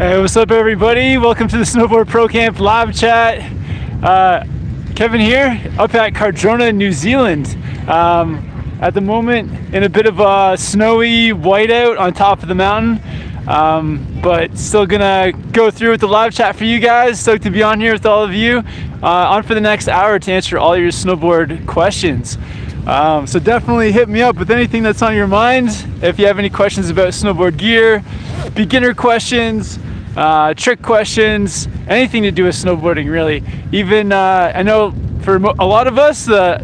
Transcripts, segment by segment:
Hey, what's up everybody? Welcome to the Snowboard Pro Camp live chat. Kevin here, up at Cardrona, New Zealand. At the moment, in a bit of a snowy whiteout on top of the mountain. But still gonna go through with the live chat for you guys. Stoked to be on here with all of you. On for the next hour to answer all your snowboard questions. So definitely hit me up with anything that's on your mind. If you have any questions about snowboard gear, beginner questions, trick questions, anything to do with snowboarding really. Even I know for a lot of us the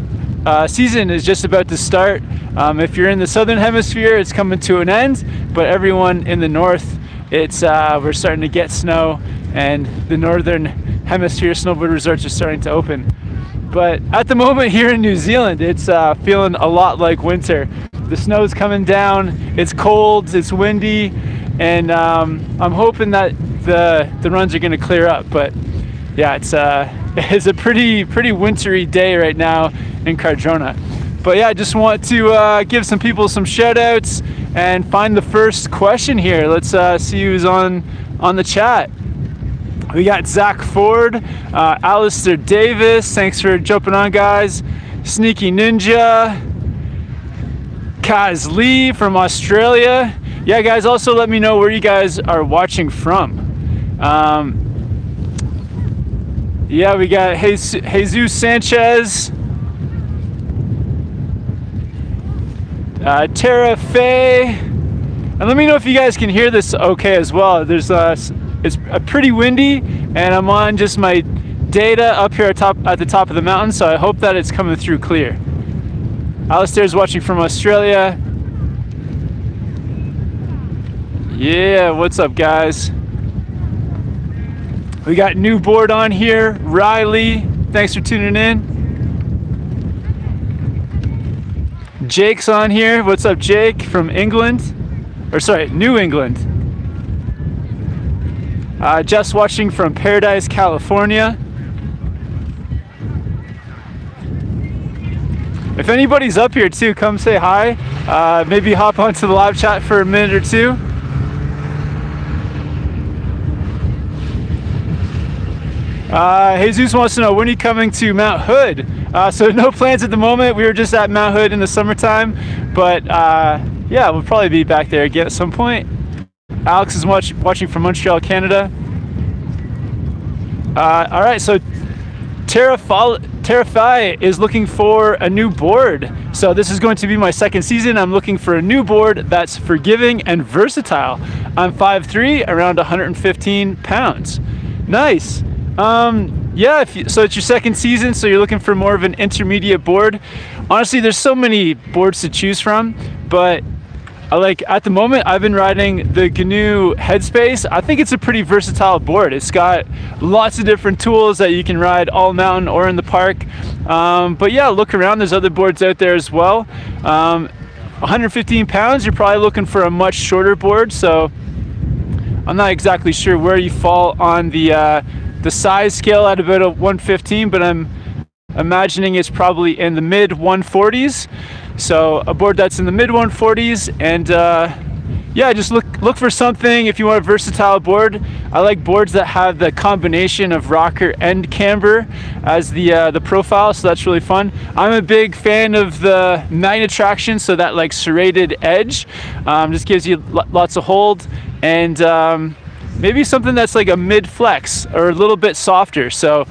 season is just about to start. If you're in the southern hemisphere, it's coming to an end, but everyone in the north, it's we're starting to get snow, and the northern hemisphere snowboard resorts are starting to open. But at the moment here in New Zealand, it's feeling a lot like winter. The snow's coming down, it's cold, it's windy, and I'm hoping that the runs are going to clear up. But yeah, it's a pretty wintry day right now in Cardrona. But yeah, I just want to give some people some shout outs and find the first question here. Let's see who's on the chat. We got Zach Ford, Alistair Davis, thanks for jumping on guys. Sneaky Ninja, Kaz Lee from Australia. Yeah guys, also let me know where you guys are watching from. Yeah, we got Jesus Sanchez, Tara Faye, and let me know if you guys can hear this okay as well. There's it's pretty windy, and I'm on just my data up here at the top of the mountain, so I hope that it's coming through clear. Alistair's watching from Australia. Yeah, what's up guys? We got new board on here, Riley, thanks for tuning in. Jake's on here, what's up Jake from England, or sorry, New England. Just watching from Paradise, California. If anybody's up here too, come say hi. Maybe hop onto the live chat for a minute or two. Jesus wants to know, when are you coming to Mount Hood? So no plans at the moment. We were just at Mount Hood in the summertime, but yeah, we'll probably be back there again at some point. Alex is watching from Montreal, Canada. All right, so Terrify is looking for a new board. So this is going to be my second season. I'm looking for a new board that's forgiving and versatile. I'm 5'3", around 115 pounds. Nice. Yeah, so it's your second season, so you're looking for more of an intermediate board. Honestly, there's so many boards to choose from, but at the moment I've been riding the GNU Headspace. I think it's a pretty versatile board. It's got lots of different tools that you can ride all mountain or in the park. But yeah, look around, there's other boards out there as well. 115 pounds, you're probably looking for a much shorter board, so I'm not exactly sure where you fall on the size scale at about a 115, but I'm imagining it's probably in the mid 140s. So a board that's in the mid 140s, and yeah, just look for something if you want a versatile board. I like boards that have the combination of rocker and camber as the profile, so that's really fun. I'm a big fan of the magnet traction, so that like serrated edge just gives you lots of hold, and maybe something that's like a mid flex or a little bit softer. So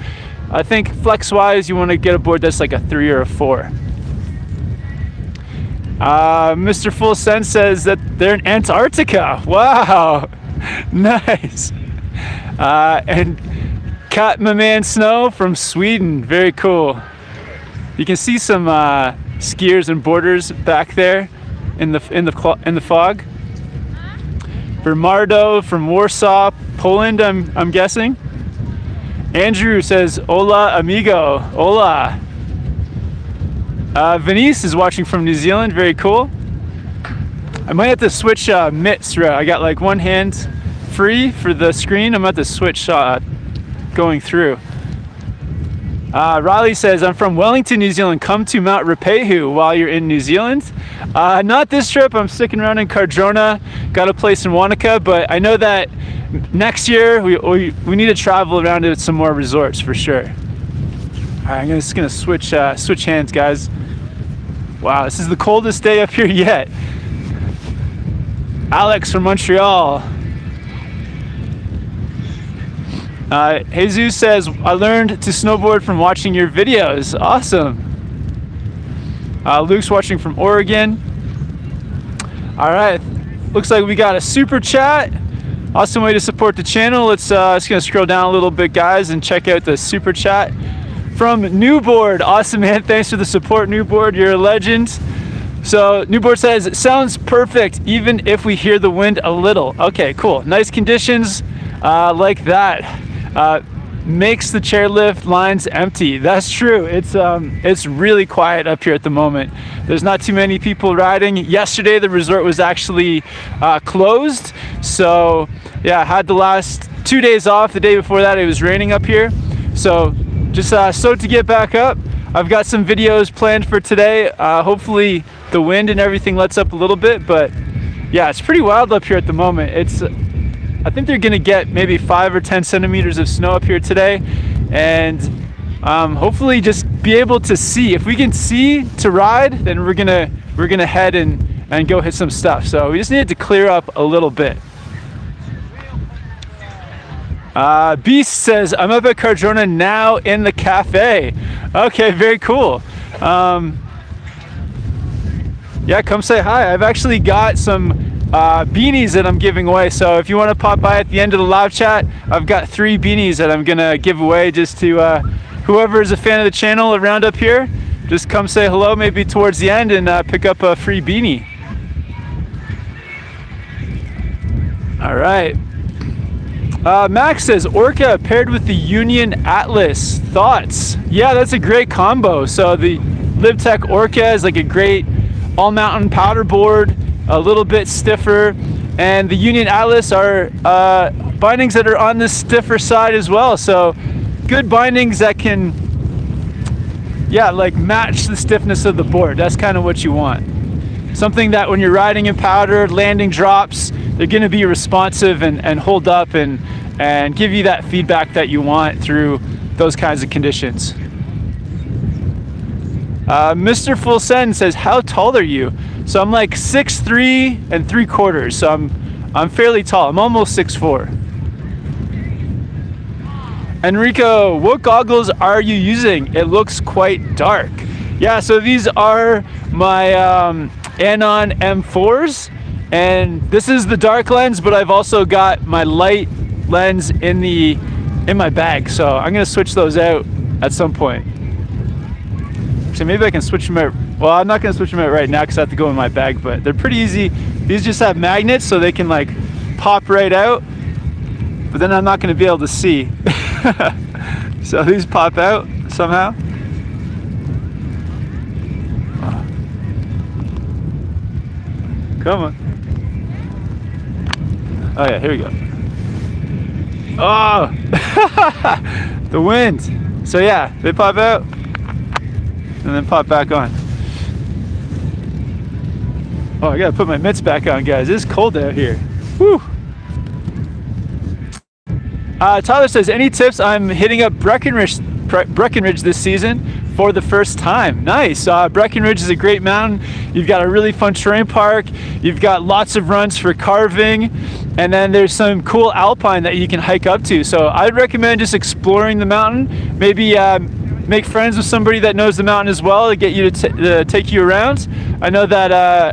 I think flex wise you want to get a board that's like a 3 or a 4. Mr. Full Sense says that they're in Antarctica. Wow, nice. And Cat My Man Snow from Sweden, very cool. You can see some skiers and boarders back there in the fog. Bernardo from Warsaw, Poland, I'm guessing. Andrew says, hola amigo, hola. Venice is watching from New Zealand, very cool. I might have to switch mitts throughout. I got like one hand free for the screen. I'm going to have to switch going through. Riley says, I'm from Wellington, New Zealand. Come to Mount Ruapehu while you're in New Zealand. Not this trip. I'm sticking around in Cardrona. Got a place in Wanaka, but I know that next year we need to travel around to some more resorts for sure. All right, I'm just gonna switch hands, guys. Wow, this is the coldest day up here yet. Alex from Montreal. Jesus says, I learned to snowboard from watching your videos. Awesome. Luke's watching from Oregon. All right, looks like we got a super chat. Awesome way to support the channel. Let's just gonna scroll down a little bit, guys, and check out the super chat from Snowboard. Awesome, man. Thanks for the support, Snowboard. You're a legend. So Snowboard says, it sounds perfect even if we hear the wind a little. Okay, cool. Nice conditions like that. Makes the chairlift lines empty. That's true. It's really quiet up here at the moment. There's not too many people riding. Yesterday the resort was actually closed. So yeah, I had the last 2 days off. The day before that it was raining up here. So just stoked to get back up. I've got some videos planned for today. Hopefully the wind and everything lets up a little bit, but yeah, it's pretty wild up here at the moment. I think they're gonna get maybe 5 or 10 centimeters of snow up here today, and hopefully just be able to see. If we can see to ride, then we're gonna head and go hit some stuff. So we just needed to clear up a little bit. Beast says, I'm up at Cardrona now in the cafe. Okay, very cool. Yeah, come say hi. I've actually got some beanies that I'm giving away. So if you want to pop by at the end of the live chat, I've got 3 beanies that I'm gonna give away just to whoever is a fan of the channel around up here. Just come say hello maybe towards the end and pick up a free beanie. All right. Max says, Orca paired with the Union Atlas. Thoughts? Yeah, that's a great combo. So the LiveTech Orca is like a great all-mountain powder board, a little bit stiffer, and the Union Atlas are bindings that are on the stiffer side as well. So good bindings that can, yeah, like match the stiffness of the board. That's kind of what you want. Something that when you're riding in powder, landing drops, they're going to be responsive and hold up and give you that feedback that you want through those kinds of conditions. Mr. Full Send says, how tall are you? So I'm like 6'3" and 3/4. So I'm fairly tall. I'm almost 6'4". Enrico, what goggles are you using? It looks quite dark. Yeah, so these are my Anon M4s, and this is the dark lens, but I've also got my light lens in my bag. So I'm gonna switch those out at some point. So maybe I can switch them out. Well, I'm not gonna switch them out right now because I have to go in my bag, but they're pretty easy. These just have magnets so they can like pop right out, but then I'm not gonna be able to see. So these pop out somehow. Come on. Oh yeah, here we go. Oh, the wind. So yeah, they pop out and then pop back on. Oh, I gotta put my mitts back on, guys. It's cold out here. Whew. Tyler says, any tips? I'm hitting up Breckenridge this season for the first time. Nice. Breckenridge is a great mountain. You've got a really fun terrain park. You've got lots of runs for carving, and then there's some cool alpine that you can hike up to. So I'd recommend just exploring the mountain. Maybe make friends with somebody that knows the mountain as well to get you to take you around. I know that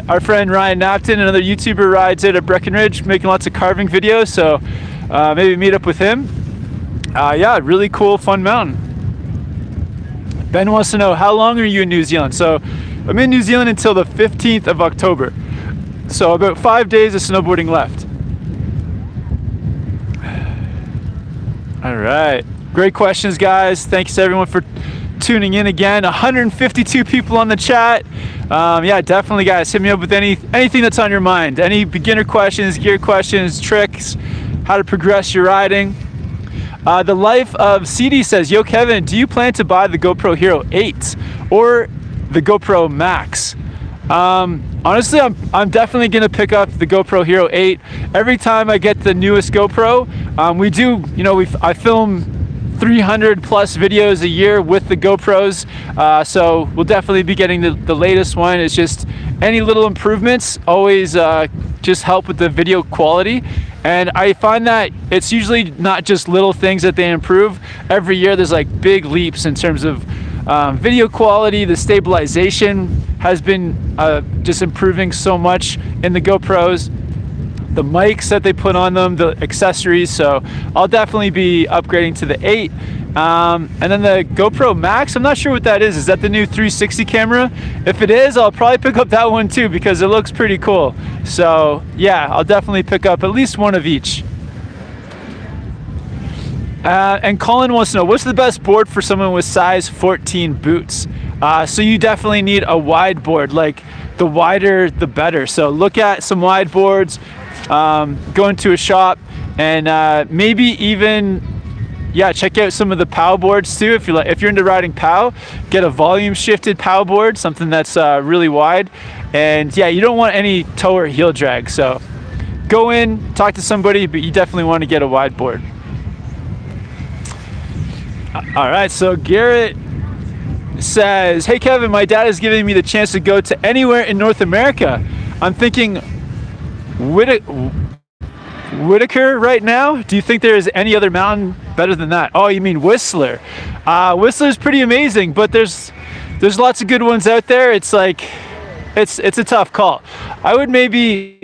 our friend Ryan Napton, another YouTuber, rides it at Breckenridge, making lots of carving videos. So maybe meet up with him. Yeah, really cool, fun mountain. Ben wants to know, how long are you in New Zealand? So I'm in New Zealand until the 15th of October. So about 5 days of snowboarding left. All right, great questions, guys. Thanks everyone for tuning in again. 152 people on the chat. Yeah, definitely, guys, hit me up with anything that's on your mind. Any beginner questions, gear questions, tricks, how to progress your riding. The Life of CD says, yo Kevin, do you plan to buy the GoPro Hero 8 or the GoPro Max? Honestly, I'm definitely gonna pick up the GoPro Hero 8. Every time I get the newest GoPro, we do, I film 300 plus videos a year with the GoPros, so we'll definitely be getting the latest one. It's just any little improvements always just help with the video quality. And I find that it's usually not just little things that they improve. Every year there's like big leaps in terms of video quality. The stabilization has been just improving so much in the GoPros. The mics that they put on them, the accessories. So I'll definitely be upgrading to the 8. And then the GoPro Max, I'm not sure what that is. Is that the new 360 camera? If it is, I'll probably pick up that one too because it looks pretty cool. So yeah, I'll definitely pick up at least one of each. And Colin wants to know, what's the best board for someone with size 14 boots? So you definitely need a wide board. Like the wider, the better. So look at some wide boards, go into a shop, and maybe even check out some of the POW boards too. If you're into riding POW, get a volume shifted POW board, something that's really wide. And yeah, you don't want any toe or heel drag. So go in, talk to somebody, but you definitely want to get a wide board. All right, so Garrett says, hey Kevin, my dad is giving me the chance to go to anywhere in North America. I'm thinking Whitaker right now. Do you think there is any other mountain better than that? Oh, you mean Whistler? Whistler's pretty amazing, but there's lots of good ones out there. It's like it's a tough call. I would maybe,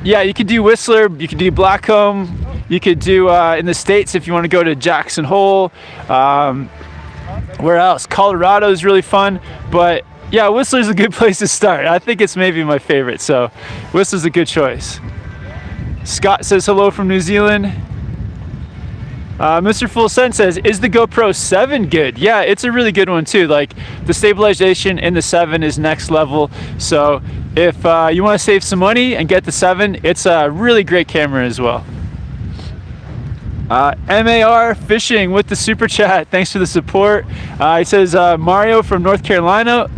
you could do Whistler, you could do Blackcomb, you could do in the States if you want to go to Jackson Hole. Where else? Colorado is really fun, but yeah, Whistler's a good place to start. I think it's maybe my favorite, so Whistler's a good choice. Scott says hello from New Zealand. Mr. Full Send says, is the GoPro 7 good? Yeah, it's a really good one too. Like the stabilization in the 7 is next level. So if you want to save some money and get the 7, it's a really great camera as well. MAR Fishing with the super chat. Thanks for the support. He says, Mario from North Carolina,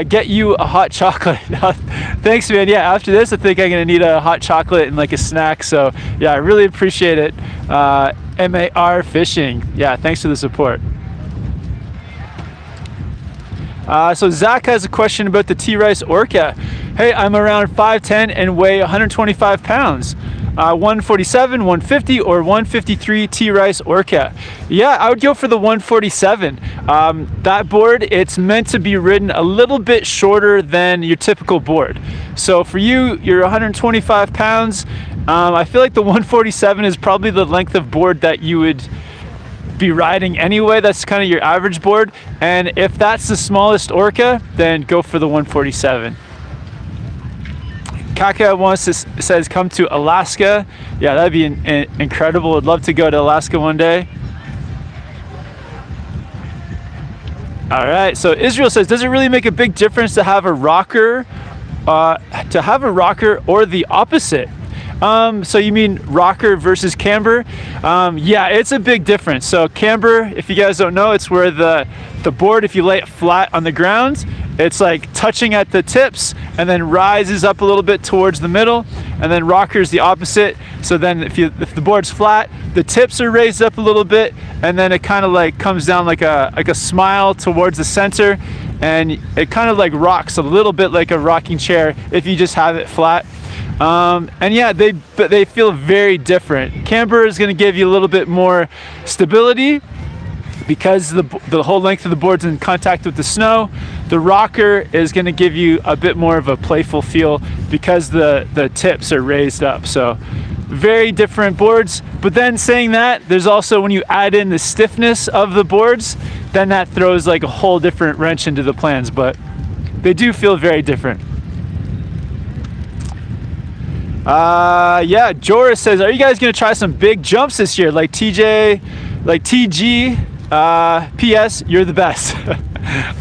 get you a hot chocolate. Thanks, man. Yeah, after this, I think I'm gonna need a hot chocolate and like a snack. So yeah, I really appreciate it. MAR Fishing. Yeah, thanks for the support. So Zach has a question about the T-Rice Orca. Hey, I'm around 5'10" and weigh 125 pounds. 147, 150, or 153 T-Rice Orca. Yeah, I would go for the 147. That board, it's meant to be ridden a little bit shorter than your typical board. So for you, you're 125 pounds. I feel like the 147 is probably the length of board that you would be riding anyway. That's kind of your average board. And if that's the smallest Orca, then go for the 147. Kaka says come to Alaska. Yeah, that'd be incredible. I'd love to go to Alaska one day. All right, so Israel says, does it really make a big difference to have a rocker or the opposite? So you mean rocker versus camber? Yeah, it's a big difference. So camber, if you guys don't know, it's where the board, if you lay it flat on the ground, it's like touching at the tips and then rises up a little bit towards the middle. And then rocker is the opposite. So then if the board's flat, the tips are raised up a little bit, and then it kind of like comes down like a smile towards the center, and it kind of like rocks a little bit like a rocking chair if you just have it flat. And yeah, they feel very different. Camber is going to give you a little bit more stability because the whole length of the board's in contact with the snow. The rocker is going to give you a bit more of a playful feel because the tips are raised up. So very different boards. But then saying that, there's also, when you add in the stiffness of the boards, then that throws like a whole different wrench into the plans. But they do feel very different. Yeah, Joris says, are you guys gonna try some big jumps this year, like TJ, like TG? PS, you're the best.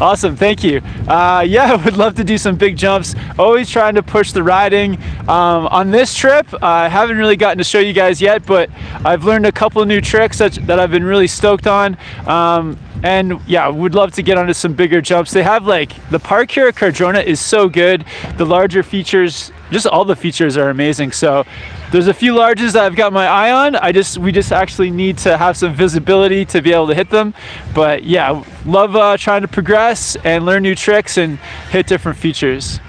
Awesome, thank you. Yeah, I would love to do some big jumps. Always trying to push the riding. On this trip, I haven't really gotten to show you guys yet, but I've learned a couple of new tricks that I've been really stoked on. And yeah, would love to get onto some bigger jumps. They have like, the park here at Cardrona is so good. The larger features, just all the features are amazing. So there's a few larges that I've got my eye on. We just actually need to have some visibility to be able to hit them. But yeah, love trying to progress and learn new tricks and hit different features.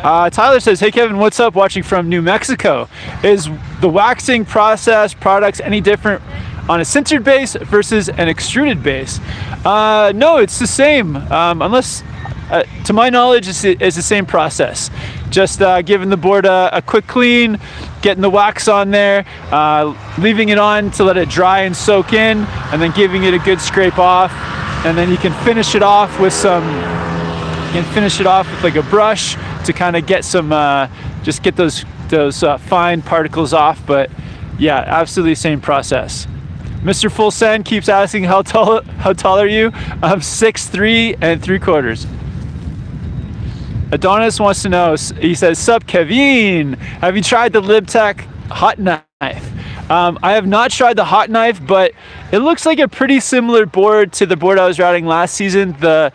Tyler says, hey Kevin, what's up? Watching from New Mexico. Is the waxing process products any different on a sintered base versus an extruded base? No, it's the same. Unless, to my knowledge, it's the same process. Just giving the board a quick clean, getting the wax on there, leaving it on to let it dry and soak in, and then giving it a good scrape off. And then you can finish it off with like a brush to kind of get some, just get those fine particles off. But yeah, absolutely same process. Mr. Full Send keeps asking, how tall are you? I'm 6'3" and 3/4. Adonis wants to know, he says, sup Kevin, have you tried the LibTech hot knife? I have not tried the hot knife, but it looks like a pretty similar board to the board I was riding last season, the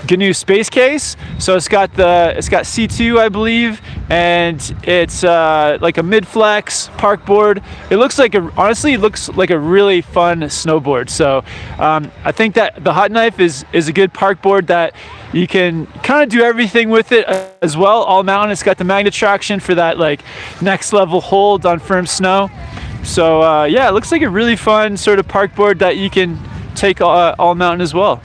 GNU Space Case. So it's got C2, I believe, and it's like a mid-flex park board. It looks like honestly, it looks like a really fun snowboard. So I think that the hot knife is a good park board that you can kind of do everything with it as well. All mountain. It's got the magnet traction for that like next level hold on firm snow. So yeah, it looks like a really fun sort of park board that you can take all mountain as well.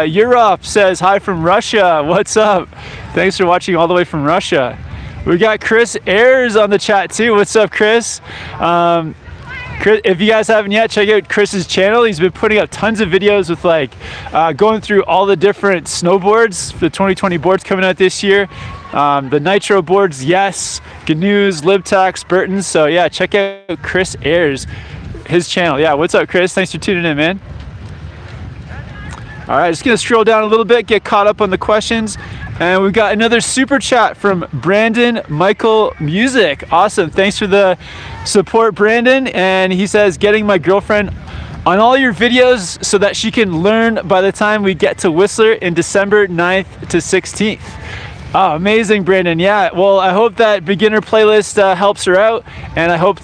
Europe says, hi from Russia. What's up? Thanks for watching all the way from Russia. We got Chris Ayers on the chat too. What's up, Chris? Chris, if you guys haven't yet, check out Chris's channel. He's been putting up tons of videos with like going through all the different snowboards, the 2020 boards coming out this year. The Nitro boards, yes, GNUs, LibTechs, Burtons. So yeah, check out Chris Ayers, his channel. Yeah, what's up, Chris? Thanks for tuning in, man. All right, just gonna scroll down a little bit, get caught up on the questions. And we've got another super chat from Brandon Michael Music. Awesome, thanks for the support, Brandon. And he says, getting my girlfriend on all your videos so that she can learn by the time we get to Whistler in December 9th to 16th. Oh, amazing, Brandon. Yeah, well, I hope that beginner playlist helps her out. And I hope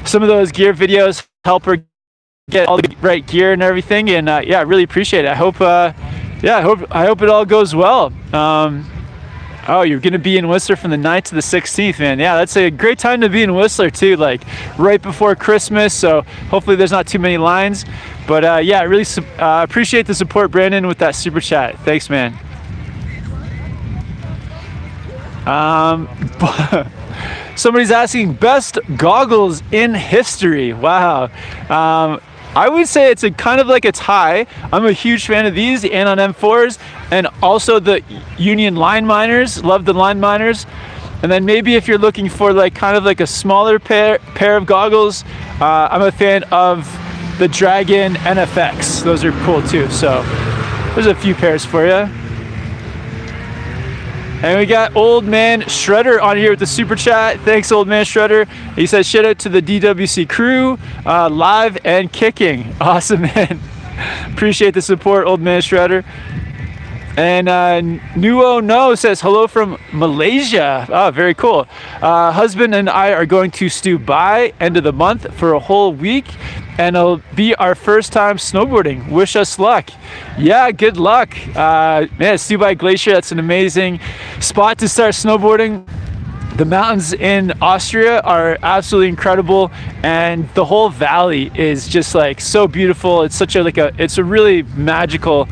some of those gear videos help her get all the right gear and everything. And yeah, I really appreciate it. I hope I hope it all goes well. Oh, you're gonna be in Whistler from the 9th to the 16th, man. Yeah, that's a great time to be in Whistler too, like right before Christmas. So hopefully there's not too many lines. But yeah, I really appreciate the support, Brandon, with that super chat. Thanks, man. Somebody's asking best goggles in history. Wow. I would say it's a kind of like a tie. I'm a huge fan of these, the Anon M4s, and also the Union Line Miners. Love the Line Miners. And then maybe if you're looking for like kind of like a smaller pair of goggles, I'm a fan of the Dragon NFX. Those are cool too. So there's a few pairs for you. And we got Old Man Shredder on here with the super chat. Thanks, Old Man Shredder. He says, shout out to the DWC crew, live and kicking. Awesome, man. Appreciate the support, Old Man Shredder. And Nuo No says, hello from Malaysia. Oh, very cool. Husband and I are going to Dubai end of the month for a whole week. And it'll be our first time snowboarding. Wish us luck. Yeah, good luck. Man, Dubai Glacier, that's an amazing spot to start snowboarding. The mountains in Austria are absolutely incredible, and the whole valley is just like so beautiful. It's such it's a really magical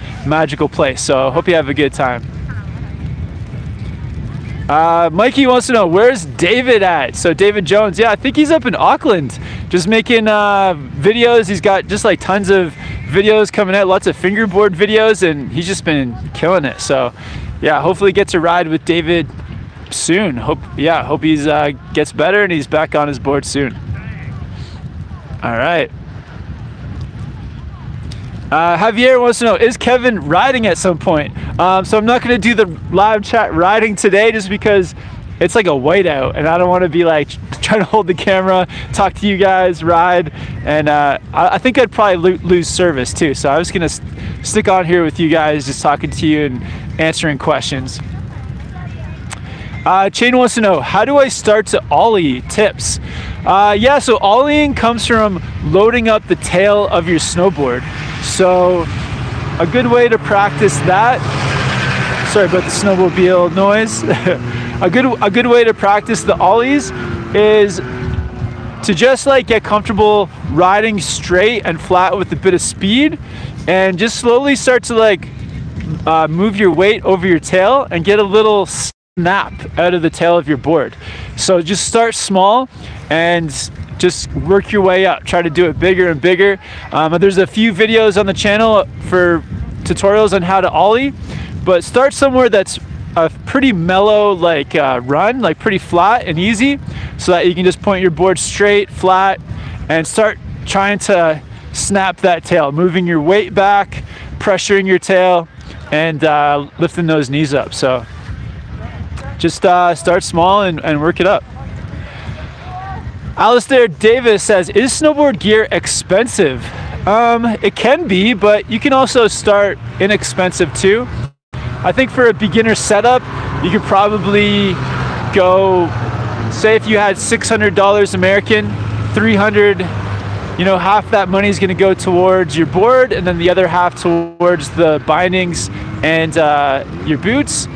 place. So hope you have a good time. Mikey wants to know, where's David at? So David Jones, yeah, I think he's up in Auckland, just making videos. He's got just like tons of videos coming out, lots of fingerboard videos, and he's just been killing it. So yeah, hopefully get to ride with David soon. Hope he's gets better and he's back on his board soon. All right. Javier wants to know, is Kevin riding at some point? So I'm not going to do the live chat riding today just because it's like a whiteout, and I don't want to be like trying to hold the camera, talk to you guys, ride, and I think I'd probably lose service too. So I was gonna stick on here with you guys, just talking to you and answering questions. Chain wants to know, how do I start to ollie? Tips. Yeah, so ollieing comes from loading up the tail of your snowboard. So a good way to practice that, sorry about the snowmobile noise. A good way to practice the ollies is to just like get comfortable riding straight and flat with a bit of speed, and just slowly start to like move your weight over your tail and get a little snap out of the tail of your board. So just start small and just work your way up. Try to do it bigger and bigger. There's a few videos on the channel for tutorials on how to ollie, but start somewhere that's a pretty mellow like run, like pretty flat and easy, so that you can just point your board straight, flat, and start trying to snap that tail, moving your weight back, pressuring your tail, and lifting those knees up. So just start small and work it up. Alistair Davis says, is snowboard gear expensive? It can be, but you can also start inexpensive too. I think for a beginner setup, you could probably go, say if you had $600 American, 300, you know, half that money is going to go towards your board, and then the other half towards the bindings and your boots.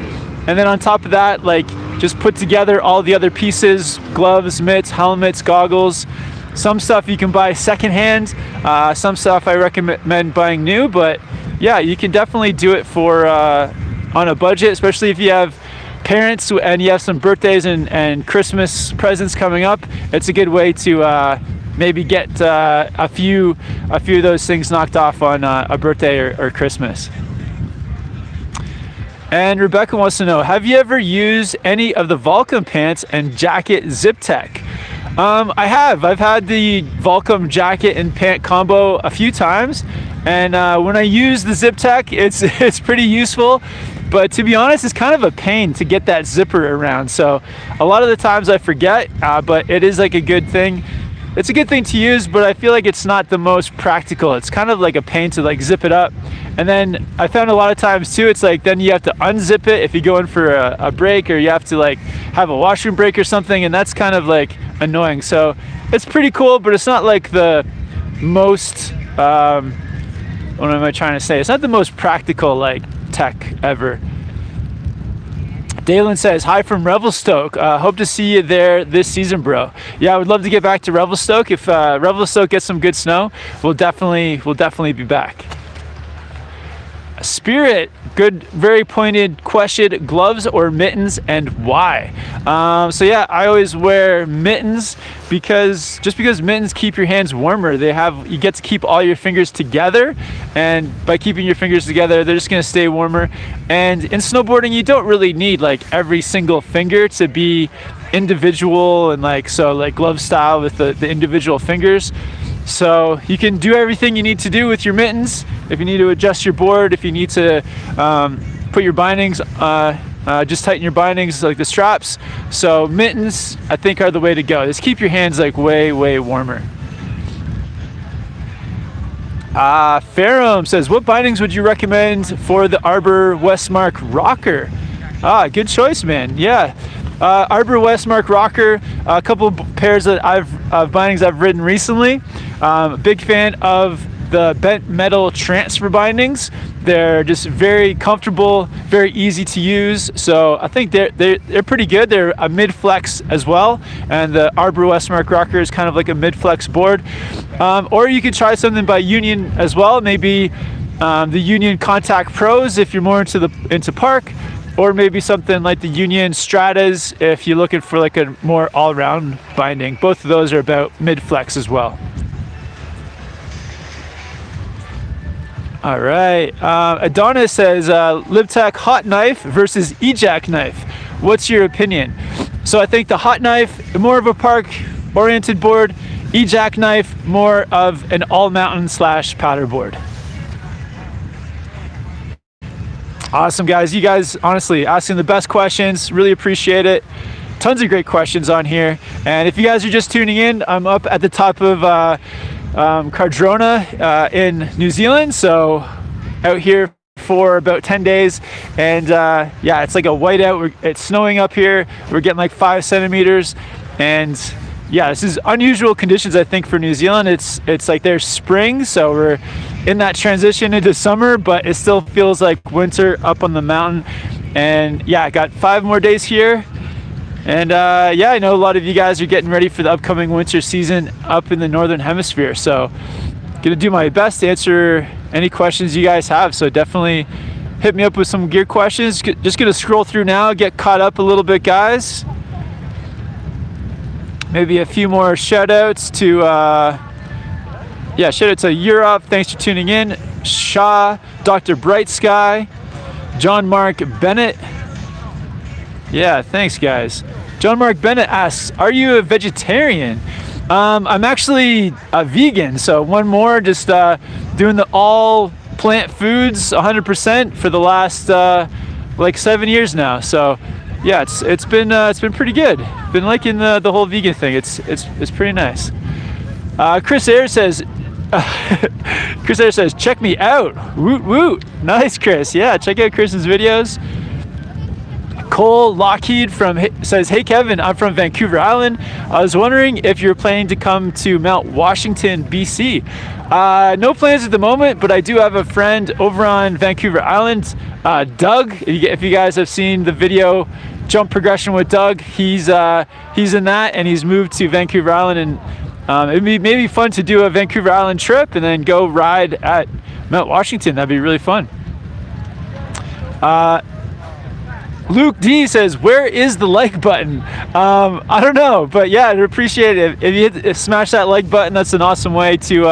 And then on top of that, like, just put together all the other pieces: gloves, mitts, helmets, goggles. Some stuff you can buy secondhand. Some stuff I recommend buying new, but yeah, you can definitely do it for on a budget, especially if you have parents and you have some birthdays and Christmas presents coming up. It's a good way to maybe get a few of those things knocked off on a birthday or Christmas. And Rebecca wants to know, have you ever used any of the Volcom pants and jacket zip tech? I have. I've had the Volcom jacket and pant combo a few times, and when I use the zip tech, it's pretty useful. But to be honest, it's kind of a pain to get that zipper around. So a lot of the times I forget, but it is like a good thing. It's a good thing to use, but I feel like it's not the most practical. It's kind of like a pain to like zip it up. And then I found a lot of times too, it's like then you have to unzip it if you go in for a break, or you have to like have a washroom break or something, and that's kind of like annoying. So it's pretty cool, but it's not like the most, what am I trying to say? It's not the most practical like tech ever. Dalen says, hi from Revelstoke. Hope to see you there this season, bro. Yeah, I would love to get back to Revelstoke. If Revelstoke gets some good snow, we'll definitely be back. Spirit, good, very pointed question. Gloves or mittens, and why? So yeah, I always wear mittens because mittens keep your hands warmer. You get to keep all your fingers together, and by keeping your fingers together, they're just gonna stay warmer. And in snowboarding, you don't really need like every single finger to be individual and like glove style with the individual fingers. So you can do everything you need to do with your mittens. If you need to adjust your board, if you need to put your bindings, just tighten your bindings like the straps. So mittens, I think, are the way to go. Just keep your hands like way warmer. Ferrum says, what bindings would you recommend for the Arbor Westmark rocker? Good choice, man. Yeah. Arbor Westmark rocker, a couple of pairs of bindings I've ridden recently. Big fan of the bent metal transfer bindings. They're just very comfortable, very easy to use. So I think they're pretty good. They're a mid-flex as well, and the Arbor Westmark rocker is kind of like a mid-flex board. Or you could try something by Union as well. Maybe the Union Contact Pros if you're more into park. Or maybe something like the Union Stratas if you're looking for like a more all-round binding. Both of those are about mid-flex as well. All right, Adonis says, LibTech hot knife versus e-jack knife. What's your opinion? So I think the hot knife, more of a park-oriented board. E-jack knife, more of an all-mountain / powder board. Awesome, guys. You guys honestly asking the best questions. Really appreciate it. tons of great questions on here. And if you guys are just tuning in, I'm up at the top of Cardrona in New Zealand. So out here for about 10 days, and yeah, it's like a whiteout. It's snowing up here. We're getting like 5 centimeters, and yeah, this is unusual conditions, I think, for New Zealand. It's like there's spring, so we're in that transition into summer, but it still feels like winter up on the mountain. And yeah, I got 5 more days here, and yeah, I know a lot of you guys are getting ready for the upcoming winter season up in the northern hemisphere, so gonna do my best to answer any questions you guys have. So definitely hit me up with some gear questions. Just gonna scroll through now, get caught up a little bit, guys. Maybe a few more shout outs to yeah, shout out to Europe, thanks for tuning in. Shaw, Dr. Bright Sky, John Mark Bennett. Yeah, thanks guys. John Mark Bennett asks, are you a vegetarian? I'm actually a vegan, so one more, just doing the all plant foods 100% for the last like 7 years now. So yeah, it's been pretty good. Been liking the whole vegan thing. It's pretty nice. Chris Ayers says check me out. Woot woot. Nice, Chris. Yeah, check out Chris's videos. Cole Lockheed says, hey Kevin, I'm from Vancouver Island. I was wondering if you're planning to come to Mount Washington, BC. No plans at the moment, but I do have a friend over on Vancouver Island, Doug. If you guys have seen the video Jump Progression with Doug, he's in that, and he's moved to Vancouver Island, and it'd be maybe fun to do a Vancouver Island trip and then go ride at Mount Washington. That'd be really fun. Luke D says, where is the like button? I don't know, but yeah, I'd appreciate it if you smash that like button. That's an awesome way to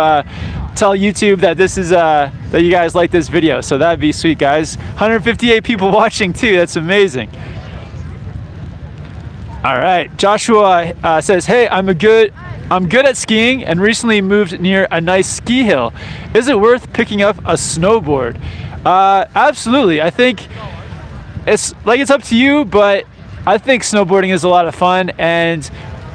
tell YouTube that this is that you guys like this video. So that'd be sweet, guys. 158 people watching too. That's amazing. All right, Joshua says, hey, I'm good at skiing and recently moved near a nice ski hill. Is it worth picking up a snowboard? Absolutely. I think it's up to you, but I think snowboarding is a lot of fun. And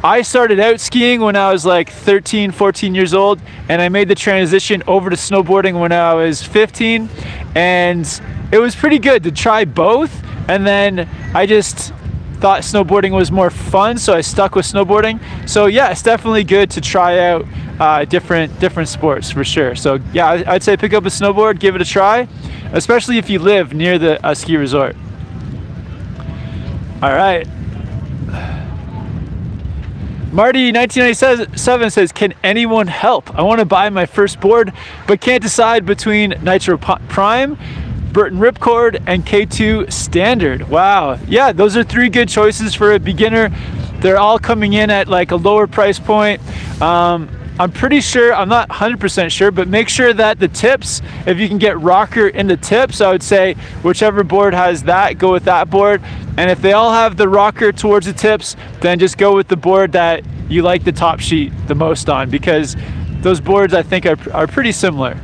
I started out skiing when I was like 13, 14 years old, and I made the transition over to snowboarding when I was 15, and it was pretty good to try both. And then I just thought snowboarding was more fun, so I stuck with snowboarding. So yeah, it's definitely good to try out different sports for sure. So yeah, I'd say pick up a snowboard, give it a try, especially if you live near the ski resort. All right. Marty 1997 says, can anyone help? I want to buy my first board, but can't decide between Nitro Prime, Burton Ripcord, and K2 Standard. Wow. Yeah, those are 3 good choices for a beginner. They're all coming in at like a lower price point. I'm pretty sure, I'm not 100% sure, but make sure that the tips, if you can get rocker in the tips, I would say whichever board has that, go with that board. And if they all have the rocker towards the tips, then just go with the board that you like the top sheet the most on, because those boards I think are pretty similar.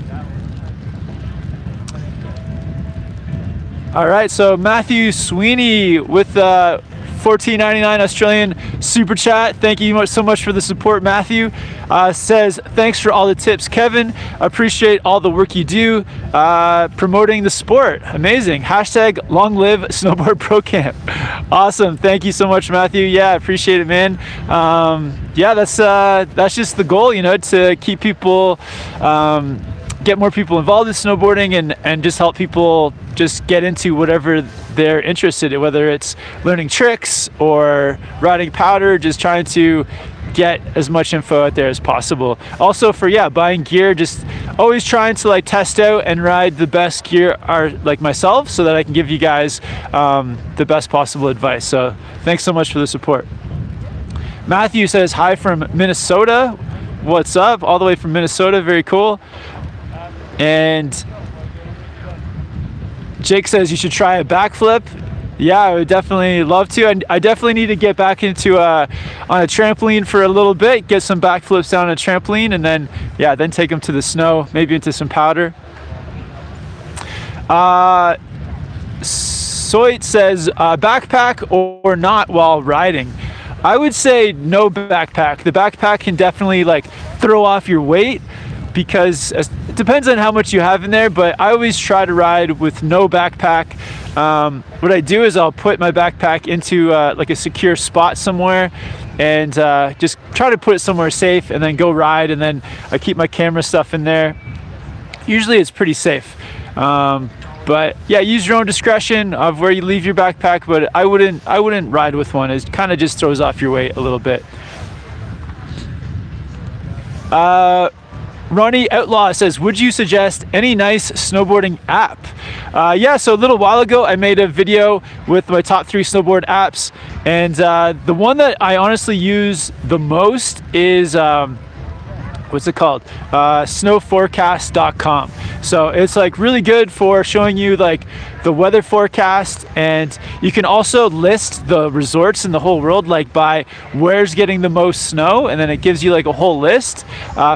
All right, so Matthew Sweeney with $14.99 Australian super chat. Thank you so much for the support, Matthew. Says, thanks for all the tips, Kevin. Appreciate all the work you do promoting the sport. Amazing. Hashtag long live Snowboard Pro Camp. Awesome. Thank you so much, Matthew. Yeah, I appreciate it, man. Yeah, that's just the goal, you know, to keep people, get more people involved in snowboarding and just help people just get into whatever they're interested in, whether it's learning tricks or riding powder, just trying to get as much info out there as possible. Also for buying gear, just always trying to like test out and ride the best gear like myself, so that I can give you guys the best possible advice. So thanks so much for the support. Matthew says, hi from Minnesota. What's up? All the way from Minnesota. Very cool. And Jake says you should try a backflip. Yeah, I would definitely love to. I definitely need to get back into on a trampoline for a little bit, get some backflips down on a trampoline, and then then take them to the snow, maybe into some powder. Soit says backpack or not while riding. I would say no backpack. The backpack can definitely like throw off your weight because it depends on how much you have in there, but I always try to ride with no backpack. What I do is I'll put my backpack into like a secure spot somewhere and just try to put it somewhere safe and then go ride, and then I keep my camera stuff in there. Usually it's pretty safe. But yeah, use your own discretion of where you leave your backpack, but I wouldn't ride with one. It kind of just throws off your weight a little bit. Ronnie Outlaw says, would you suggest any nice snowboarding app? Yeah, so a little while ago I made a video with my top 3 snowboard apps, and the one that I honestly use the most is what's it called? Snowforecast.com. So it's like really good for showing you like the weather forecast, and you can also list the resorts in the whole world like by where's getting the most snow, and then it gives you like a whole list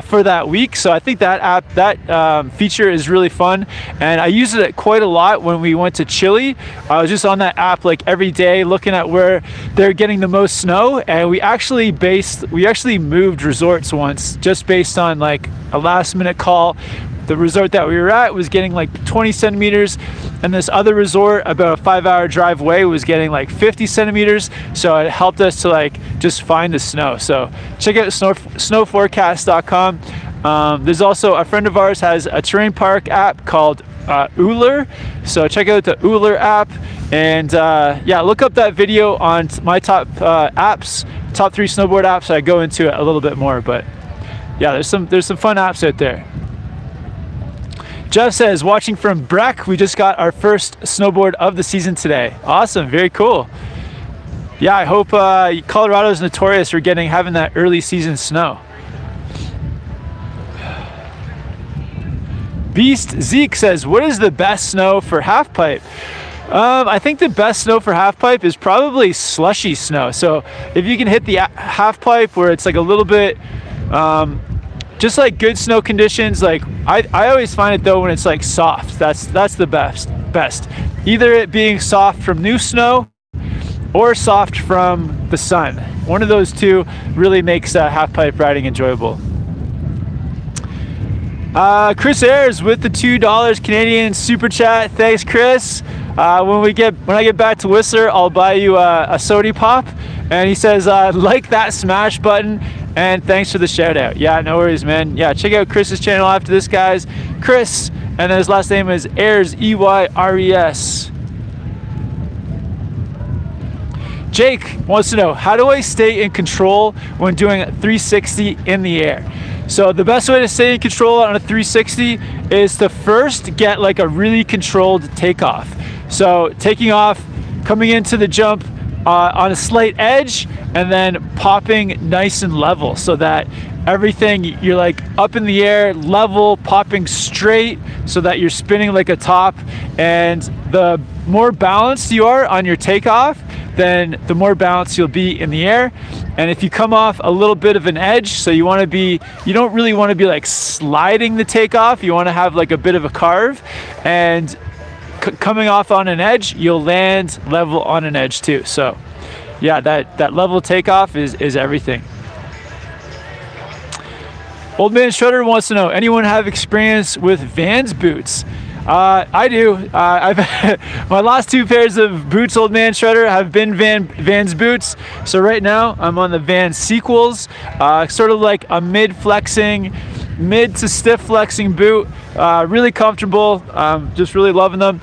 for that week. So I think that app, that feature is really fun, and I used it quite a lot when we went to Chile. I was just on that app like every day looking at where they're getting the most snow, and we actually moved resorts once just based on like a last minute call. The resort that we were at was getting like 20 centimeters, and this other resort about a 5-hour drive away was getting like 50 centimeters. So it helped us to like just find the snow. So check out snowforecast.com. There's also a friend of ours has a terrain park app called Euler. So check out the Euler app, and yeah, look up that video on my top apps, top 3 snowboard apps. I go into it a little bit more, but yeah, there's some fun apps out there. Jeff says, watching from Breck, we just got our first snowboard of the season today. Awesome, very cool. Yeah, I hope Colorado's notorious for having that early season snow. Beast Zeke says, what is the best snow for half pipe? I think the best snow for half pipe is probably slushy snow. So if you can hit the half pipe where it's like a little bit just like good snow conditions, like I always find it though when it's like soft. That's the best. Either it being soft from new snow or soft from the sun. One of those two really makes half pipe riding enjoyable. Chris Ayers with the $2 Canadian super chat. Thanks, Chris. When I get back to Whistler, I'll buy you a soda pop. And he says, like that smash button, and thanks for the shout out. Yeah, no worries, man. Yeah, check out Chris's channel after this, guys. Chris, and then his last name is Ayres, E-Y-R-E-S. Jake wants to know, how do I stay in control when doing a 360 in the air? So the best way to stay in control on a 360 is to first get like a really controlled takeoff. So taking off, coming into the jump on a slight edge, and then popping nice and level so that everything, you're like up in the air, level, popping straight so that you're spinning like a top. And the more balanced you are on your takeoff, then the more balanced you'll be in the air. And if you come off a little bit of an edge, so you don't really want to be like sliding the takeoff, you want to have like a bit of a carve, and coming off on an edge, you'll land level on an edge too. So yeah, that level takeoff is everything. Old Man Shredder wants to know, anyone have experience with Vans boots? I do. My last 2 pairs of boots, Old Man Shredder, have been Vans boots. So right now I'm on the Vans Sequels, sort of like a mid to stiff flexing boot. Really comfortable. Just really loving them.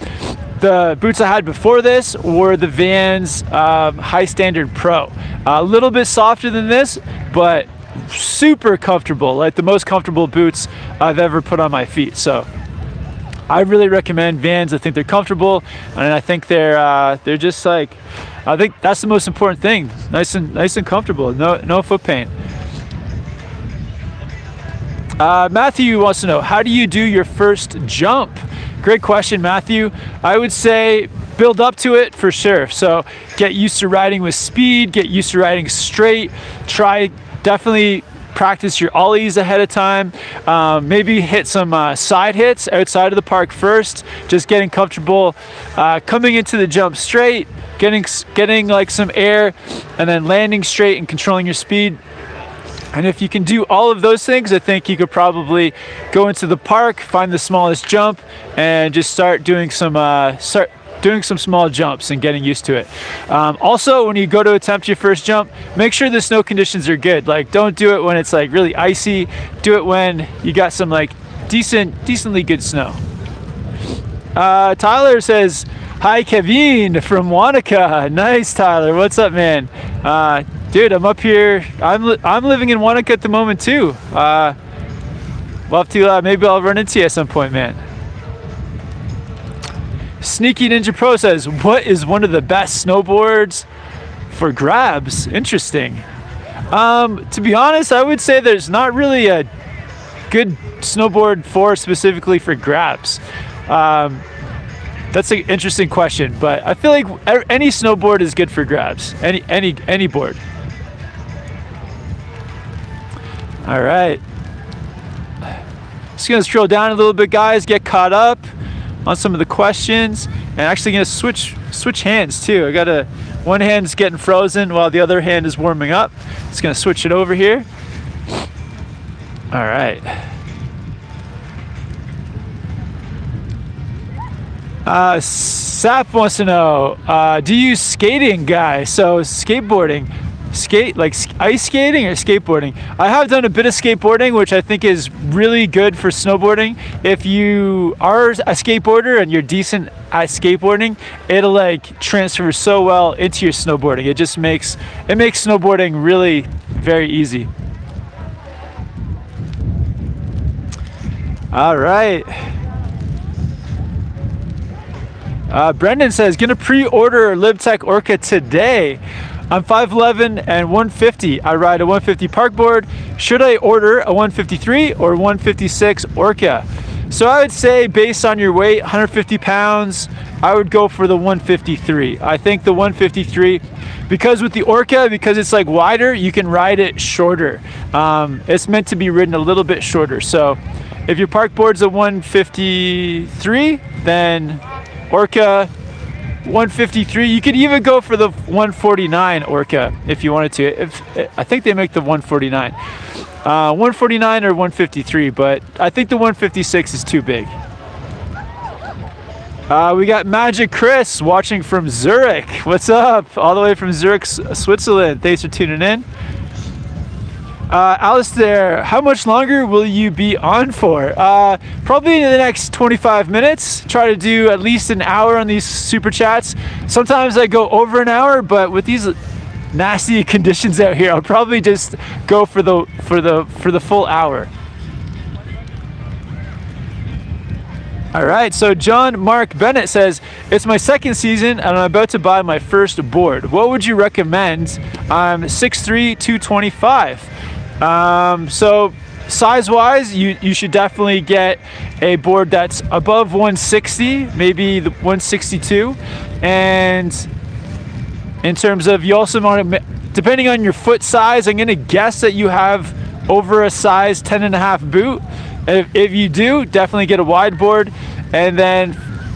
The boots I had before this were the Vans High Standard Pro. A little bit softer than this, but super comfortable. Like the most comfortable boots I've ever put on my feet. So I really recommend Vans. I think they're comfortable, and I think they're just like, I think that's the most important thing. Nice and comfortable. No foot pain. Matthew wants to know, how do you do your first jump? Great question, Matthew. I would say build up to it for sure. So get used to riding with speed, get used to riding straight. Try definitely practice your ollies ahead of time. Maybe hit some side hits outside of the park first, just getting comfortable coming into the jump straight, getting like some air, and then landing straight and controlling your speed. And if you can do all of those things, I think you could probably go into the park, find the smallest jump, and just start doing some small jumps and getting used to it. Also, when you go to attempt your first jump, make sure the snow conditions are good. Like, don't do it when it's like really icy. Do it when you got some like decently good snow. Tyler says, "Hi, Kevin from Wanaka." Nice, Tyler. What's up, man? Dude, I'm up here. I'm living in Wanaka at the moment too. We'll have to maybe I'll run into you at some point, man. Sneaky Ninja Pro says, "What is one of the best snowboards for grabs?" Interesting. To be honest, I would say there's not really a good snowboard specifically for grabs. That's an interesting question, but I feel like any snowboard is good for grabs. Any board. All right. Just gonna scroll down a little bit, guys. Get caught up on some of the questions, and actually gonna switch hands too. I got one hand's getting frozen while the other hand is warming up. Just gonna switch it over here. All right. Sap wants to know, do you use skating, guy? So skateboarding, like ice skating or skateboarding? I have done a bit of skateboarding, which I think is really good for snowboarding. If you are a skateboarder and you're decent at skateboarding, it'll like transfer so well into your snowboarding. It makes snowboarding really very easy. All right. Brendan says, "Gonna pre-order LibTech Orca today. I'm 5'11 and 150. I ride a 150 park board. Should I order a 153 or 156 Orca?" So I would say, based on your weight, 150 pounds, I would go for the 153. I think the 153, because with the Orca, because it's like wider, you can ride it shorter. It's meant to be ridden a little bit shorter. So if your park board's a 153, then Orca 153. You could even go for the 149 Orca if you wanted to. I think they make the 149. 149 or 153, but I think the 156 is too big. We got Magic Chris watching from Zurich. What's up? All the way from Zurich, Switzerland. Thanks for tuning in. Alistair, how much longer will you be on for? Probably in the next 25 minutes. Try to do at least an hour on these super chats. Sometimes I go over an hour, but with these nasty conditions out here, I'll probably just go for the full hour. All right, so John Mark Bennett says, "It's my second season and I'm about to buy my first board. What would you recommend?" I'm 6'3", 225. So size-wise, you should definitely get a board that's above 160, maybe the 162. And in terms of, you also want to, depending on your foot size, I'm going to guess that you have over a size 10.5 boot. If you do, definitely get a wide board. And then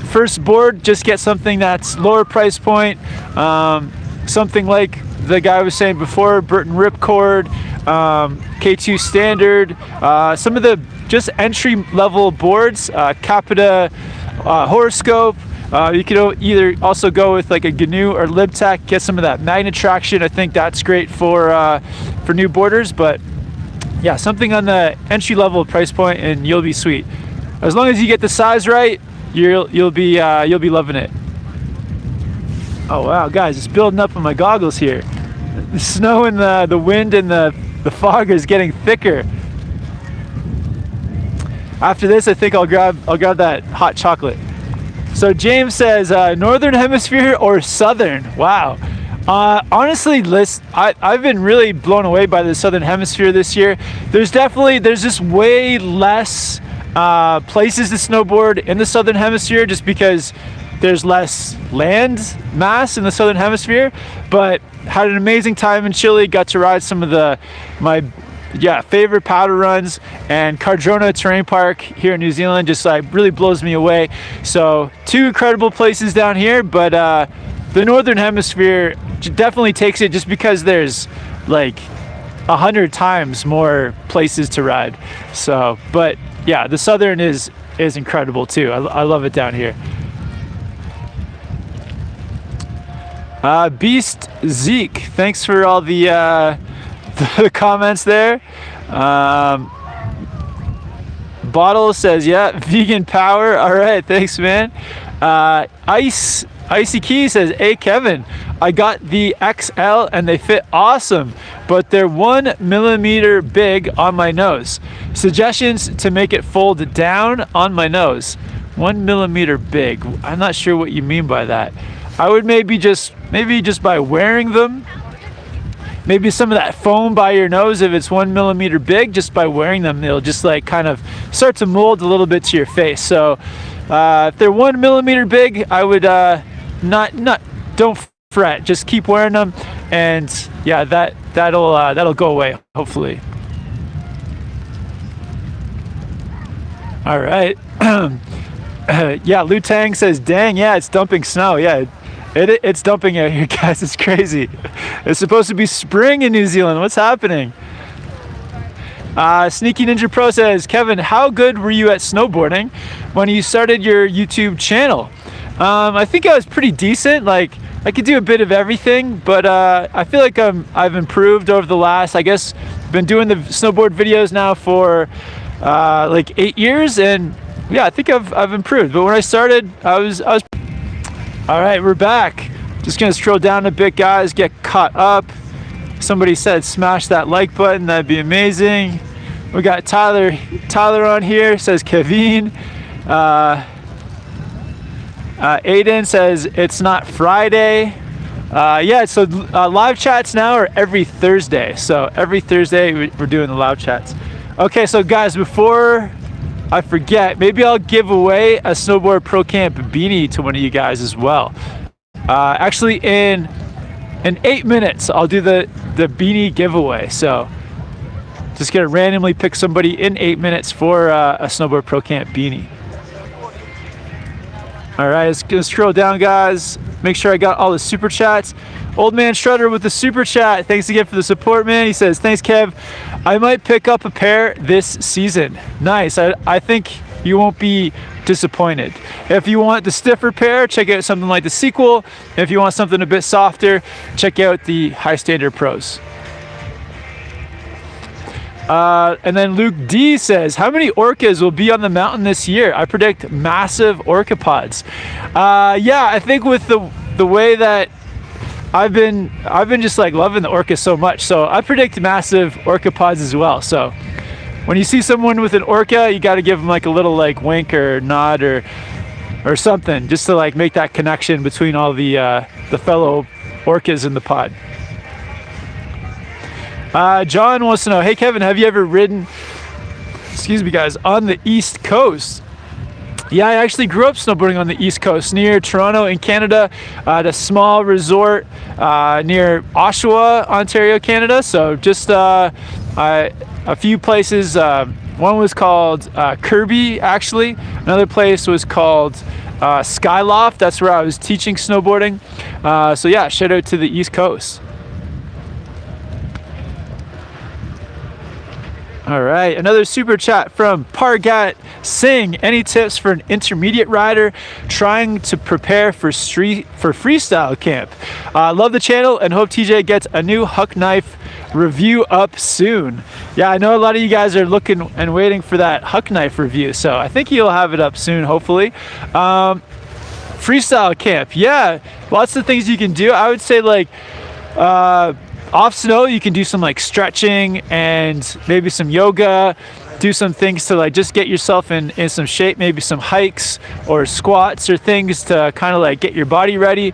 first board, just get something that's lower price point, something like the guy was saying before, Burton Ripcord, K2 Standard, some of the just entry level boards, Capita, Horoscope. You could either also go with like a GNU or LibTech, get some of that magnet traction. I think that's great for new boarders, but yeah, something on the entry level price point and you'll be sweet. As long as you get the size right, you'll be loving it. Oh wow, guys, it's building up on my goggles here. The snow and the wind and the fog is getting thicker. After this, I think I'll grab that hot chocolate. So James says, Northern Hemisphere or Southern? Wow. Honestly, I've been really blown away by the Southern Hemisphere this year. There's just way less places to snowboard in the Southern Hemisphere, just because there's less land mass in the Southern Hemisphere. But had an amazing time in Chile. Got to ride some of my yeah, favorite powder runs, and Cardrona Terrain Park here in New Zealand just like really blows me away. So 2 incredible places down here, but the Northern Hemisphere definitely takes it just because there's like 100 times more places to ride. So, but yeah, the Southern is incredible too. I love it down here. Beast Zeke, thanks for all the comments there. Bottle says, yeah, vegan power. All right, thanks, man. Icy Key says, hey, Kevin, I got the XL and they fit awesome, but they're 1 millimeter big on my nose. Suggestions to make it fold down on my nose. 1 millimeter big. I'm not sure what you mean by that. I would maybe just by wearing them, maybe some of that foam by your nose, if it's 1 millimeter big, just by wearing them, they'll just like kind of start to mold a little bit to your face. So if they're 1 millimeter big, I would don't fret, just keep wearing them, and yeah, that'll go away, hopefully. All right. Yeah, Lu Tang says, dang, yeah, it's dumping snow. Yeah, it's dumping out here, guys. It's crazy. It's supposed to be spring in New Zealand. What's happening? Sneaky Ninja Pro says, Kevin, how good were you at snowboarding when you started your YouTube channel? I think I was pretty decent. Like, I could do a bit of everything, but I feel like I've improved over the last, I guess, been doing the snowboard videos now for like 8 years, and yeah, I think I've improved. But when I started, I was. All right, we're back. Just gonna scroll down a bit, guys, get caught up. Somebody said smash that like button, that'd be amazing. We got Tyler on here, says Kevin. Aiden says it's not Friday. Yeah, so live chats now are every Thursday. So every Thursday we're doing the live chats. Okay, so guys, before I forget, maybe I'll give away a Snowboard Pro Camp beanie to one of you guys as well. Actually, in 8 minutes, I'll do the beanie giveaway. So just gonna randomly pick somebody in 8 minutes for a Snowboard Pro Camp beanie. All right, let's gonna scroll down, guys. Make sure I got all the super chats. Old Man Strutter with the super chat. Thanks again for the support, man. He says, thanks, Kev. I might pick up a pair this season. Nice. I think you won't be disappointed. If you want the stiffer pair, check out something like the Sequel. If you want something a bit softer, check out the High Standard Pros. And then Luke D says, how many orcas will be on the mountain this year? I predict massive orca pods. Yeah, I think with the way that I've been just like loving the orca so much, so I predict massive orca pods as well. So when you see someone with an orca, you got to give them like a little like wink or nod or something, just to like make that connection between all the fellow orcas in the pod. John wants to know, hey Kevin, have you ever ridden, excuse me guys, on the East Coast? Yeah, I actually grew up snowboarding on the East Coast near Toronto in Canada, at a small resort near Oshawa, Ontario, Canada. So just a few places. One was called Kirby, actually. Another place was called Skyloft. That's where I was teaching snowboarding. So yeah, shout out to the East Coast. All right, another super chat from Pargat Singh. Any tips for an intermediate rider trying to prepare for freestyle camp? Love the channel and hope TJ gets a new Huck Knife review up soon. Yeah, I know a lot of you guys are looking and waiting for that Huck Knife review, so I think he'll have it up soon, hopefully. Freestyle camp, yeah, lots of things you can do. I would say like off snow, you can do some like stretching and maybe some yoga, do some things to like just get yourself in some shape, maybe some hikes or squats or things to kind of like get your body ready.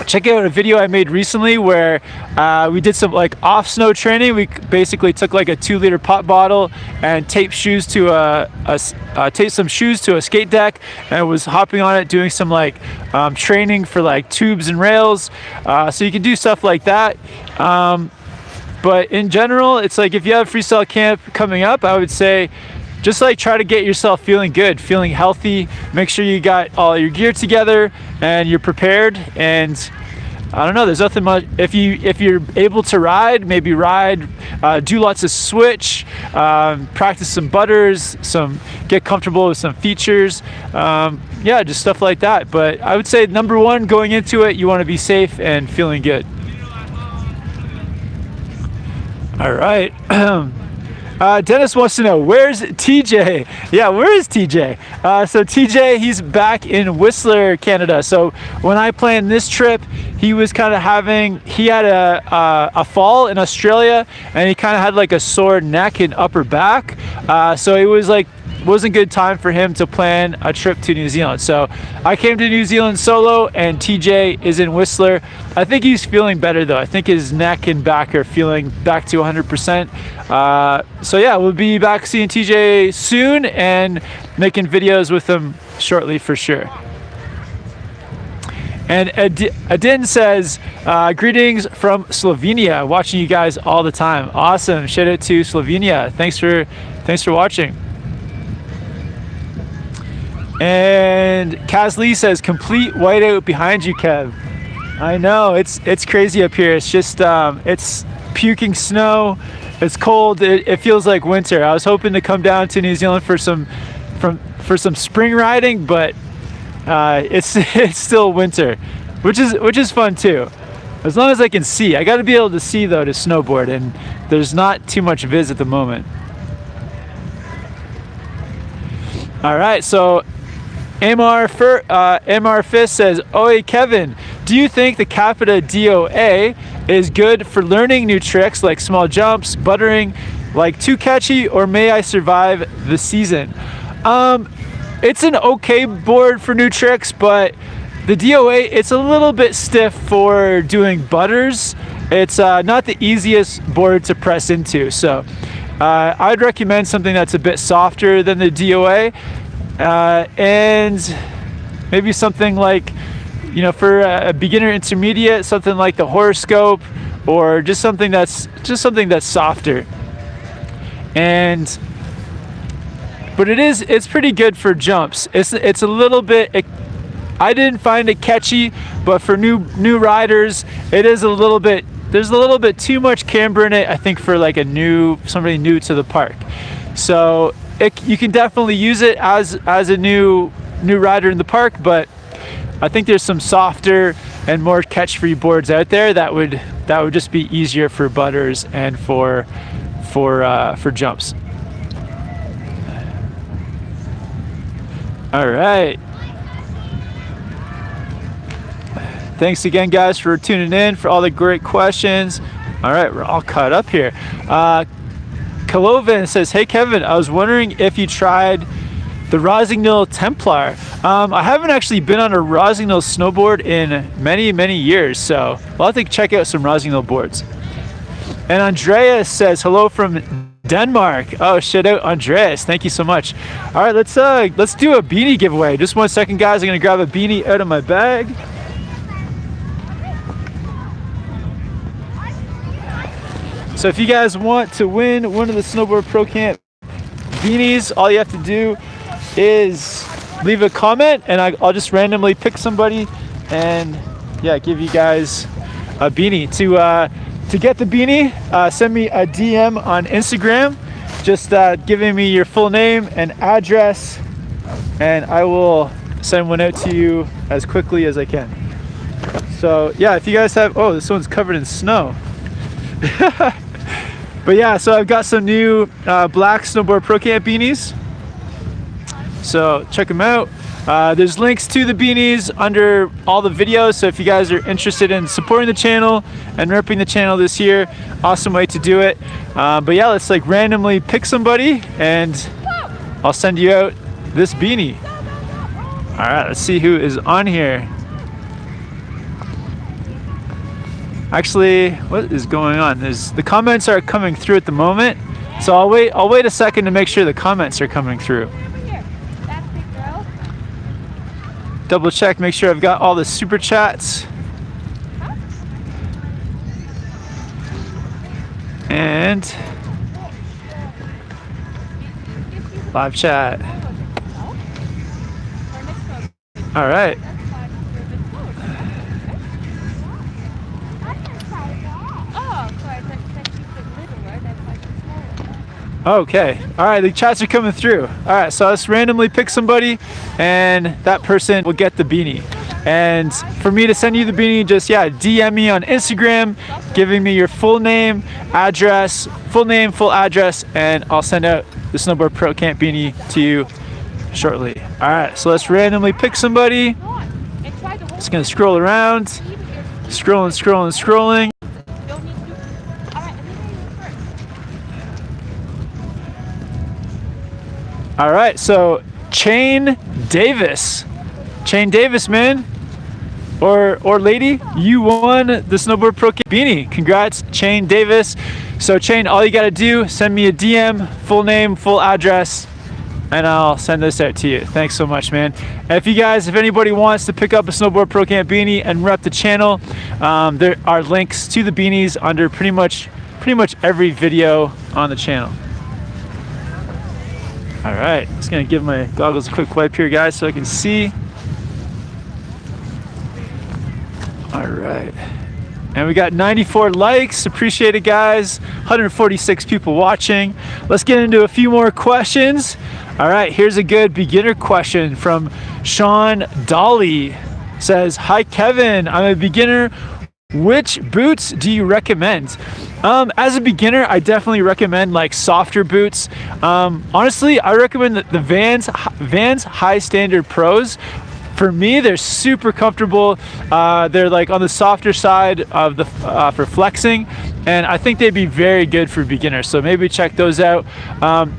Check out a video I made recently where we did some like off snow training. We basically took like a 2-liter pop bottle and taped some shoes to a skate deck and was hopping on it, doing some like training for like tubes and rails. So you can do stuff like that. But in general, it's like if you have freestyle camp coming up, I would say just like try to get yourself feeling good, feeling healthy. Make sure you got all your gear together and you're prepared. And I don't know, there's nothing much. If you're able to ride, maybe ride, do lots of switch, practice some butters, get comfortable with some features. Yeah, just stuff like that. But I would say number one, going into it, you want to be safe and feeling good. All right. Dennis wants to know, where's TJ? Yeah, where is TJ? So TJ, he's back in Whistler, Canada. So when I planned this trip, he was kind of he had a fall in Australia, and he kind of had like a sore neck and upper back. So it was like, wasn't good time for him to plan a trip to New Zealand. So I came to New Zealand solo, and TJ is in Whistler. I think he's feeling better though. I think his neck and back are feeling back to 100%. So yeah, we'll be back seeing TJ soon and making videos with him shortly for sure. And Adin says, greetings from Slovenia, watching you guys all the time. Awesome, shout out to Slovenia. Thanks for watching. And Kaz Lee says, complete whiteout behind you, Kev. I know, it's crazy up here. It's just, it's puking snow. It's cold. It feels like winter. I was hoping to come down to New Zealand for some spring riding, but it's still winter, which is fun too. As long as I can see. I got to be able to see though to snowboard, and there's not too much viz at the moment. All right, so MR Fist says, Oi Kevin, do you think the Capita DOA is good for learning new tricks like small jumps, buttering, like too catchy, or may I survive the season? It's an okay board for new tricks, but the DOA, it's a little bit stiff for doing butters. It's not the easiest board to press into. So I'd recommend something that's a bit softer than the DOA. And maybe something like, you know, for a beginner intermediate, something like the horoscope, or just something that's softer. But it's pretty good for jumps. It's a little bit, I didn't find it catchy, but for new riders, it is a little bit, there's a little bit too much camber in it, I think, for like somebody new to the park. So you can definitely use it as a new rider in the park, but I think there's some softer and more catch-free boards out there that would just be easier for butters and for jumps. All right. Thanks again, guys, for tuning in, for all the great questions. All right, we're all caught up here. Kalovan says, hey Kevin, I was wondering if you tried the Rossignol Templar. I haven't actually been on a Rossignol snowboard in many years, so I'll have to check out some Rossignol boards. And Andreas says, hello from Denmark. Oh, shout out Andreas, thank you so much. All right, let's do a beanie giveaway. Just 1 second, guys. I'm gonna grab a beanie out of my bag. So if you guys want to win one of the Snowboard Pro Camp beanies, all you have to do is leave a comment, and I'll just randomly pick somebody and yeah, give you guys a beanie. To get the beanie, send me a DM on Instagram, just giving me your full name and address, and I will send one out to you as quickly as I can. So yeah, if you guys have, oh, this one's covered in snow. But yeah, so I've got some new black Snowboard Pro Camp beanies, so check them out. There's links to the beanies under all the videos, so if you guys are interested in supporting the channel and repping the channel this year, awesome way to do it. But yeah, let's like randomly pick somebody and I'll send you out this beanie. All right, let's see who is on here. Actually, what is going on? The comments are coming through at the moment, so I'll wait a second to make sure the comments are coming through. Double check, make sure I've got all the super chats. And live chat. All right. Okay. All right. The chats are coming through. All right. So let's randomly pick somebody, and that person will get the beanie. And for me to send you the beanie, just DM me on Instagram, giving me your full name, address, full name, full address, and I'll send out the Snowboard Pro Camp beanie to you shortly. All right. So let's randomly pick somebody. Just gonna scroll around, scrolling. All right, so Chain Davis, man, or lady, you won the Snowboard Pro Camp beanie. Congrats, Chain Davis. So Chain, all you gotta do, send me a DM, full name, full address, and I'll send this out to you. Thanks so much, man. And if anybody wants to pick up a Snowboard Pro Camp beanie and rep the channel, there are links to the beanies under pretty much every video on the channel. All right, just gonna give my goggles a quick wipe here, guys, so I can see. All right, and we got 94 likes. Appreciate it, guys. 146 people watching. Let's get into a few more questions. All right, here's a good beginner question from Sean Dolly. Says, hi Kevin, I'm a beginner. Which boots do you recommend? As a beginner, I definitely recommend like softer boots. Honestly, I recommend the Vans High Standard Pros. For me, they're super comfortable. They're like on the softer side of the for flexing, and I think they'd be very good for beginners. So maybe check those out.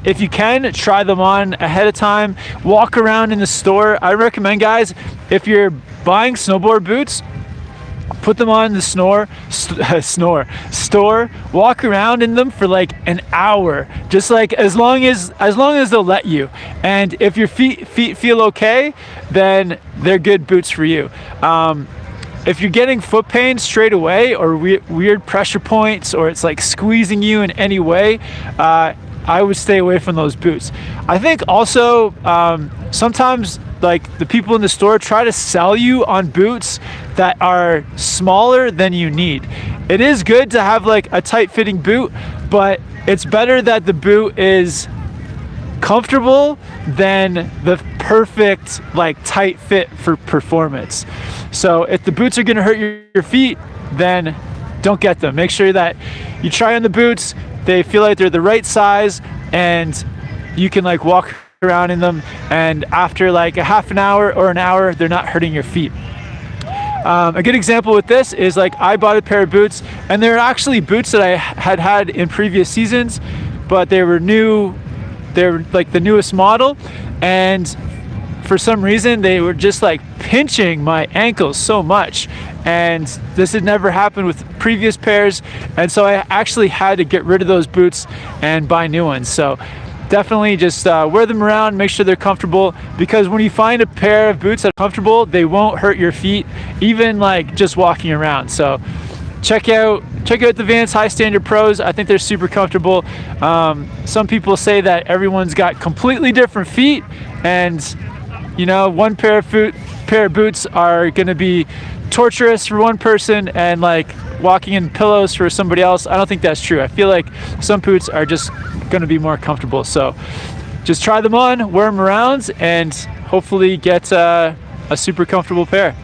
If you can, try them on ahead of time. Walk around in the store. I recommend, guys, if you're buying snowboard boots, put them on the store, walk around in them for like an hour, just like as long as they'll let you. And if your feet feel okay, then they're good boots for you. If you're getting foot pain straight away, or weird pressure points, or it's like squeezing you in any way, I would stay away from those boots. I think also sometimes like the people in the store try to sell you on boots that are smaller than you need. It is good to have like a tight fitting boot, but it's better that the boot is comfortable than the perfect like tight fit for performance. So if the boots are gonna hurt your feet, then don't get them. Make sure that you try on the boots, they feel like they're the right size, and you can like walk around in them, and after like a half an hour or an hour, they're not hurting your feet. A good example with this is like I bought a pair of boots, and they're actually boots that I had in previous seasons, but they were new. They're like the newest model, and for some reason they were just like pinching my ankles so much, and this had never happened with previous pairs, and so I actually had to get rid of those boots and buy new ones. So definitely just wear them around, make sure they're comfortable, because when you find a pair of boots that are comfortable, they won't hurt your feet, even like just walking around. So check out the Vans High Standard Pros. I think they're super comfortable. Some people say that everyone's got completely different feet, and you know, one pair of boots are gonna be torturous for one person and like walking in pillows for somebody else. I don't think that's true. I feel like some boots are just gonna be more comfortable. So just try them on, wear them around, and hopefully get a super comfortable pair.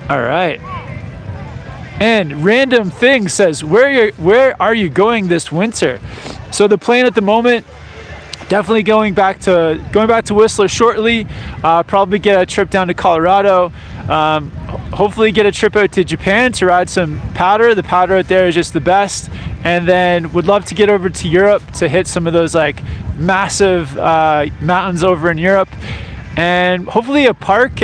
All right. And Random Thing says, where are you going this winter? So the plan at the moment, definitely going back to Whistler shortly. Probably get a trip down to Colorado. Hopefully get a trip out to Japan to ride some powder. The powder out there is just the best. And then would love to get over to Europe to hit some of those like massive mountains over in Europe. And hopefully a park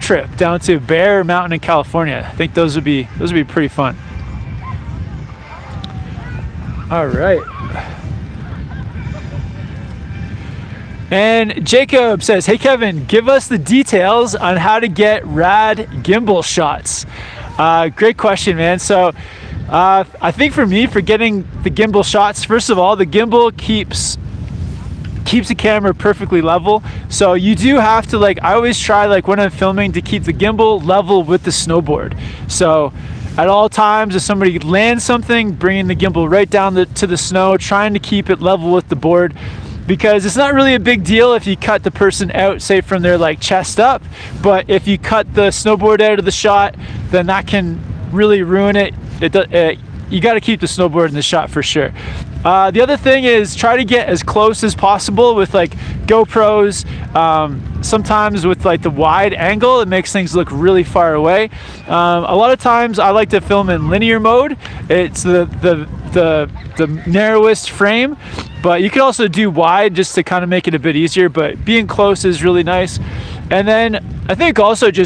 trip down to Bear Mountain in California. I think those would be pretty fun. All right. And Jacob says, hey Kevin, give us the details on how to get rad gimbal shots. Great question, man. So I think for me, for getting the gimbal shots, first of all, the gimbal keeps the camera perfectly level. So you do have to, like, I always try, like, when I'm filming, to keep the gimbal level with the snowboard. So at all times, if somebody lands something, bringing the gimbal right down to the snow, trying to keep it level with the board, because it's not really a big deal if you cut the person out, say from their like chest up, but if you cut the snowboard out of the shot, then that can really ruin it. You got to keep the snowboard in the shot for sure. The other thing is try to get as close as possible with like GoPros. Sometimes with like the wide angle, it makes things look really far away. A lot of times I like to film in linear mode. It's the narrowest frame, but you can also do wide just to kind of make it a bit easier, but being close is really nice. And then I think also just